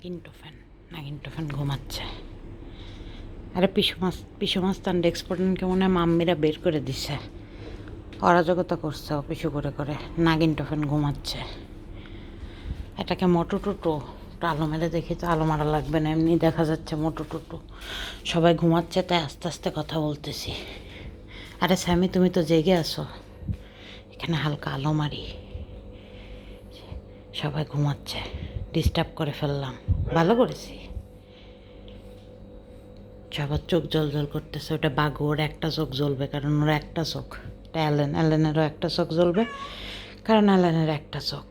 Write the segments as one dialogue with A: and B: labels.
A: নাগিন টোফেন ঘুমাচ্ছে। আরে পিসু মাস্তান ডেক্সপোর্টনকে মনে হয় মাম্মিরা বের করে দিছে, অরাজকতা করছে ও পিছু করে করে। নাগিন টোফেন ঘুমাচ্ছে। এটাকে মোটু টুটু আলো মেরে দেখি তো আলো মারা লাগবে না, এমনি দেখা যাচ্ছে মোটু টুটু। সবাই ঘুমাচ্ছে তাই আস্তে আস্তে কথা বলতেছি। আরে স্যামি, তুমি তো জেগে আসো, এখানে হালকা আলো মারি। সবাই ঘুমাচ্ছে, ডিস্টার্ব করে ফেললাম, ভালো করেছি। সবার চোখ জল করতেছে। ওটা বাঘ, ওর একটা চোখ জ্বলবে কারণ ওর একটা চোখ। এটা অ্যালেনেরও একটা চোখ জ্বলবে কারণ অ্যালেনের একটা চোখ।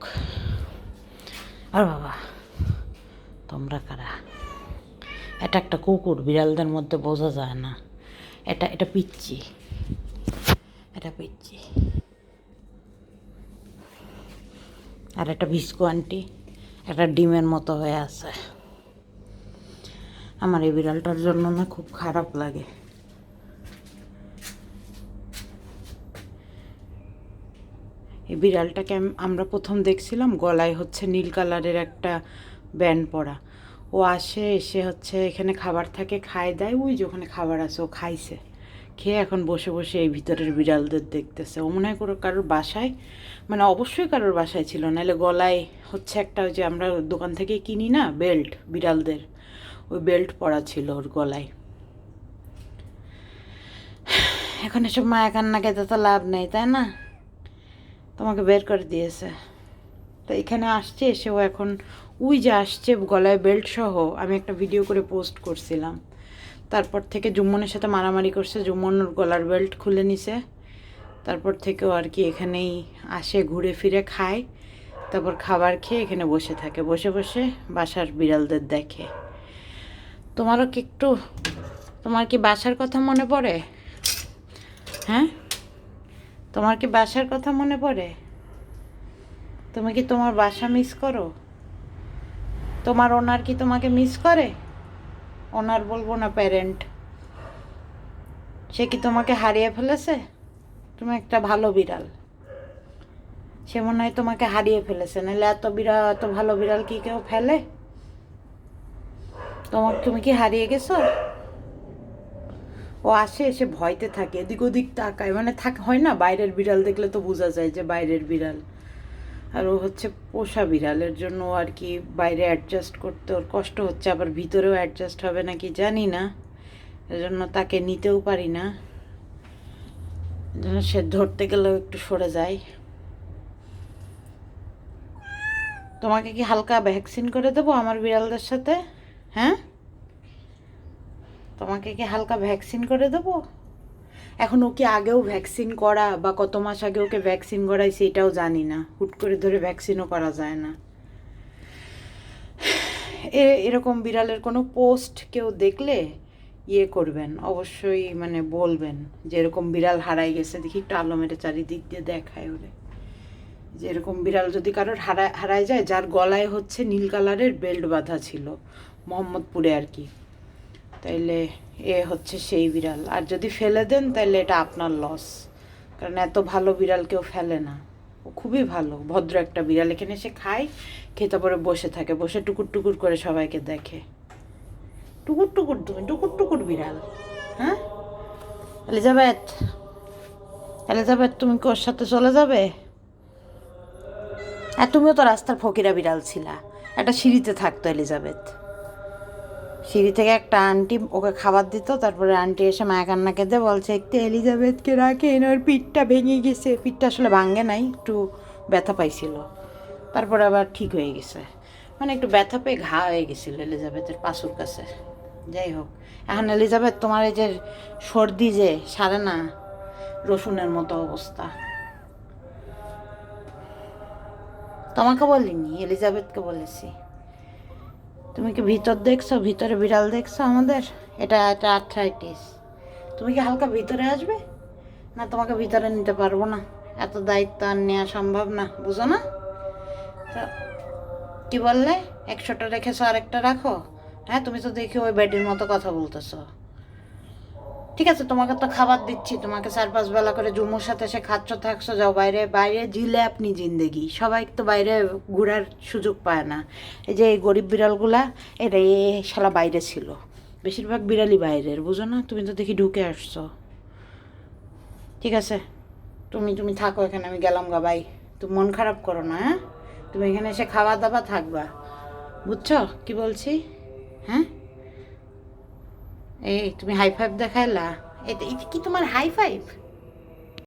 A: আর বাবা, তোমরা কারা? এটা একটা কুকুর, বিড়ালদের মধ্যে বোঝা যায় না। এটা পিচ্ছি, এটা পিচ্ছি। আর একটা ভিস্কো আন্টি, একটা ডিমের মতো হয়ে আছে। আমার এই বিড়ালটার জন্য না খুব খারাপ লাগে। এই বিড়ালটাকে আমরা প্রথম দেখছিলাম গলায় হচ্ছে নীল কালারের একটা ব্যান্ড পরা। ও এসে হচ্ছে এখানে খাবার থাকে, খায় দেয়। ওই যে ওখানে খাবার আছে, ও খাইছে, খেয়ে এখন বসে বসে এই ভিতরের বিড়ালদের দেখতেছে। ও মনে হয় কারোর বাসায়, মানে অবশ্যই কারোর বাসায় ছিল, নাহলে গলায় হচ্ছে একটা ওই যে আমরা দোকান থেকে কিনি না বেল্ট বিড়ালদের, ওই বেল্ট পরা ছিল ওর গলায়। এখন এসব মায়া কান্না খেতে তো লাভ নেই, তাই না? তোমাকে বের করে দিয়েছে তো এখানে আসছে। এসেও এখন ওই যে আসছে গলায় বেল্ট সহ। আমি একটা ভিডিও করে পোস্ট করছিলাম। তারপর থেকে জুম্মনের সাথে মারামারি করছে, জুম্মন ওর গলার বেল্ট খুলে নিছে। তারপর থেকেও আর কি এখানেই আসে, ঘুরে ফিরে খায়, তারপর খাবার খেয়ে এখানে বসে থাকে, বসে বসে বাসার বিড়ালদের দেখে। তোমার কি বাসার কথা মনে পড়ে? হ্যাঁ, তোমার কি বাসার কথা মনে পড়ে? তুমি কি তোমার বাসা মিস করো? তোমার ওনার কি তোমাকে মিস করে? ওনার বলবো না, প্যারেন্ট। সে কি তোমাকে হারিয়ে ফেলেছে? তুমি একটা ভালো বিড়াল, সে মনে হয় তোমাকে হারিয়ে ফেলেছে, নাহলে এত ভালো বিড়াল কি কেউ ফেলে? তুমি কি হারিয়ে গেছো? ও এসে ভয়তে থাকে, এদিক ওদিক তাকায়, মানে হয় না, বাইরের বিড়াল দেখলে তো বোঝা যায় যে বাইরের বিড়াল। আর ও হচ্ছে পোষা বিড়ালের জন্য আর কি বাইরে অ্যাডজাস্ট করতে ওর কষ্ট হচ্ছে, আবার ভিতরেও অ্যাডজাস্ট হবে নাকি জানি না, এজন্য তাকে নিতেও পারি না, যেন সে ধরতে গেলেও একটু সরে যায়। তোমাকে কি হালকা ভ্যাকসিন করে দেবো আমার বিড়ালদের সাথে? হ্যাঁ, তোমাকে কি হালকা ভ্যাকসিন করে দেবো? এখন ওকে আগেও ভ্যাকসিন করা বা কত মাস আগে ওকে ভ্যাকসিন করাই সেটাও জানি না, হুট করে ধরে ভ্যাকসিনও করা যায় না। এরকম বিড়ালের কোনো পোস্ট কেউ দেখলে করবেন অবশ্যই, মানে বলবেন যে এরকম বিড়াল হারাই গেছে, দেখি একটু আলো মেরে চারিদিক দিয়ে দেখায় ওরে, যে এরকম বিড়াল যদি কারোর হারায় যায়, যার গলায় হচ্ছে নীল কালারের বেল্ট বাঁধা ছিল মোহাম্মদপুরে আর কি, তাইলে হচ্ছে সেই বিড়াল। আর যদি ফেলে দেন তাহলে এটা আপনার লস, কারণ এত ভালো বিড়াল কেউ ফেলে না। ও খুবই ভালো ভদ্র একটা বিড়াল, এখানে এসে খায়, খেয়ে তারপরে বসে থাকে, বসে টুকুর টুকুর করে সবাইকে দেখে। টুকুর টুকুর, তুমি টুকুর টুকুর বিড়াল। হ্যাঁ, এলিজাবেথ, তুমি কি ওর সাথে চলে যাবে? আর তুমিও তো রাস্তার ফকিরা বিড়াল ছিলা, একটা সিঁড়িতে থাকতো এলিজাবেথ। সিঁড়ি থেকে একটা আন্টি ওকে খাবার দিত, তারপরে আন্টি এসে মায়া কান্নাকে দিয়ে বলছে একটু এলিজাবেথকে রাখেন, ওর পিঠটা ভেঙে গেছে। পিঠটা আসলে ভাঙে নাই, একটু ব্যথা পাইছিল, তারপরে আবার ঠিক হয়ে গেছে, মানে একটু ব্যথা পেয়ে ঘা হয়ে গেছিলো এলিজাবেথের পাশুর কাছে। যাই হোক, এখন এলিজাবেথ তোমার এই যে সর্দি যে সারে না, রসুনের মতো অবস্থা। তোমাকে বলিনি, এলিজাবেথকে বলেছি। তুমি কি ভিতর দেখছো, ভিতরে বিড়াল দেখছো আমাদের? এটা আর্থ্রাইটিস। তুমি কি হালকা ভিতরে আসবে? না, তোমাকে ভিতরে নিতে পারবো না, এত দায়িত্ব আর নেওয়া সম্ভব না, বুঝো না? তো কি বললে, 100টা রেখেছো আরেকটা রাখো? হ্যাঁ, তুমি তো দেখি ওই বেডির মতো কথা বলতেছো। ঠিক আছে, তোমাকে তো খাবার দিচ্ছি, তোমাকে 4-5 বেলা করে জুমুর সাথে এসে খাচ্ছ, থাকছো, যাও বাইরে। বাইরে জিলে আপনি জিন্দেগি, সবাই তো বাইরে ঘোরার সুযোগ পায় না। এই যে এই গরিব বিড়ালগুলা, এরা এ শালা বাইরে ছিল, বেশিরভাগ বিড়ালই বাইরের, বুঝো না? তুমি তো দেখি ঢুকে আসছো। ঠিক আছে, তুমি তুমি থাকো এখানে, আমি গেলাম গা, বাই। তুমি মন খারাপ করো না, হ্যাঁ? তুমি এখানে এসে খাওয়া দাওয়া থাকবা, বুঝছো কি বলছি? হ্যাঁ, এই তুমি হাই ফাইভ দেখাইলা? এটা এটা কি তোমার হাই ফাইভ?